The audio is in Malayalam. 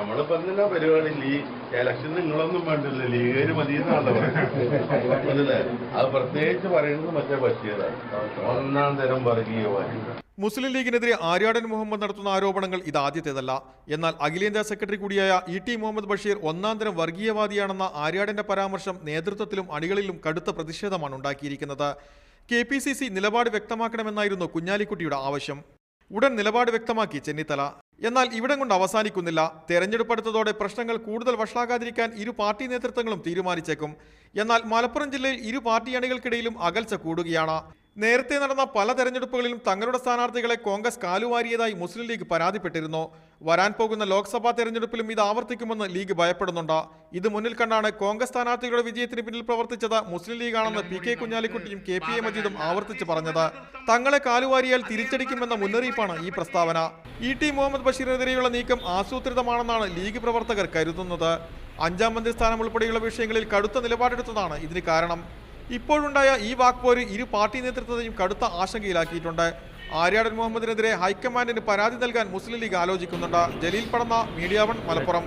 നമ്മള് പറഞ്ഞ പരിപാടി ഇലക്ഷൻ നിങ്ങളൊന്നും വേണ്ടില്ല, ലീഗേര് മതിയെന്നാണല്ലോ പറഞ്ഞത്. അത് പ്രത്യേകിച്ച് പറയുന്നത് മറ്റേ ബഷീറാണ്, ഒന്നാം തരം വർഗീയവാദി. മുസ്ലിം ലീഗിനെതിരെ ആര്യാടൻ മുഹമ്മദ് നടത്തുന്ന ആരോപണങ്ങൾ ഇതാദ്യത്തേതല്ല. എന്നാൽ അഖിലേന്ത്യാ സെക്രട്ടറി കൂടിയായ ET മുഹമ്മദ് ബഷീർ ഒന്നാം തരം വർഗീയവാദിയാണെന്ന ആര്യാടന്റെ പരാമർശം നേതൃത്വത്തിലും അണികളിലും കടുത്ത പ്രതിഷേധമാണ് ഉണ്ടാക്കിയിരിക്കുന്നത്. KPCC നിലപാട് വ്യക്തമാക്കണമെന്നായിരുന്നു കുഞ്ഞാലിക്കുട്ടിയുടെ ആവശ്യം. ഉടൻ നിലപാട് വ്യക്തമാക്കി ചെന്നിത്തല. എന്നാൽ ഇവിടം കൊണ്ട് അവസാനിക്കുന്നില്ല. തെരഞ്ഞെടുപ്പ് അടുത്തതോടെ പ്രശ്നങ്ങൾ കൂടുതൽ വഷളാകാതിരിക്കാൻ ഇരു പാർട്ടി നേതൃത്വങ്ങളും തീരുമാനിച്ചേക്കും. എന്നാൽ മലപ്പുറം ജില്ലയിൽ ഇരു പാർട്ടി അണികൾക്കിടയിലും അകൽച്ച കൂടുകയാണ്. നേരത്തെ നടന്ന പല തെരഞ്ഞെടുപ്പുകളിലും തങ്ങളുടെ സ്ഥാനാർത്ഥികളെ കോൺഗ്രസ് കാലുവാരിയതായി മുസ്ലിം ലീഗ് പരാതിപ്പെട്ടിരുന്നു. വരാൻ പോകുന്ന ലോക്സഭാ തെരഞ്ഞെടുപ്പിലും ഇത് ആവർത്തിക്കുമെന്ന് ലീഗ് ഭയപ്പെടുന്നുണ്ട്. ഇത് മുന്നിൽ കണ്ടാണ് കോൺഗ്രസ് സ്ഥാനാർത്ഥികളുടെ വിജയത്തിന് പിന്നിൽ പ്രവർത്തിച്ചത് മുസ്ലിം ലീഗാണെന്ന് PK കുഞ്ഞാലിക്കുട്ടിയും KPA മജീദും ആവർത്തിച്ച് പറഞ്ഞത്. തങ്ങളെ കാലുവാരിയാൽ തിരിച്ചടിക്കുമെന്ന മുന്നറിയിപ്പാണ് ഈ പ്രസ്താവന. ET മുഹമ്മദ് ബഷീറിനെതിരെയുള്ള നീക്കം ആസൂത്രിതമാണെന്നാണ് ലീഗ് പ്രവർത്തകർ കരുതുന്നത്. 5ാം മന്ത്രി സ്ഥാനം ഉൾപ്പെടെയുള്ള വിഷയങ്ങളിൽ കടുത്ത നിലപാടെടുത്തതാണ് ഇതിന് കാരണം. ഇപ്പോഴുണ്ടായ ഈ വാക്പോര് ഇരു പാർട്ടി നേതൃത്വത്തെയും കടുത്ത ആശങ്കയിലാക്കിയിട്ടുണ്ട്. ആര്യാടൻ മുഹമ്മദിനെതിരെ ഹൈക്കമാൻഡിന് പരാതി നൽകാൻ മുസ്ലിം ലീഗ് ആലോചിക്കുന്നുണ്ട്. ജലീൽ പടന്ന, മീഡിയ 1, മലപ്പുറം.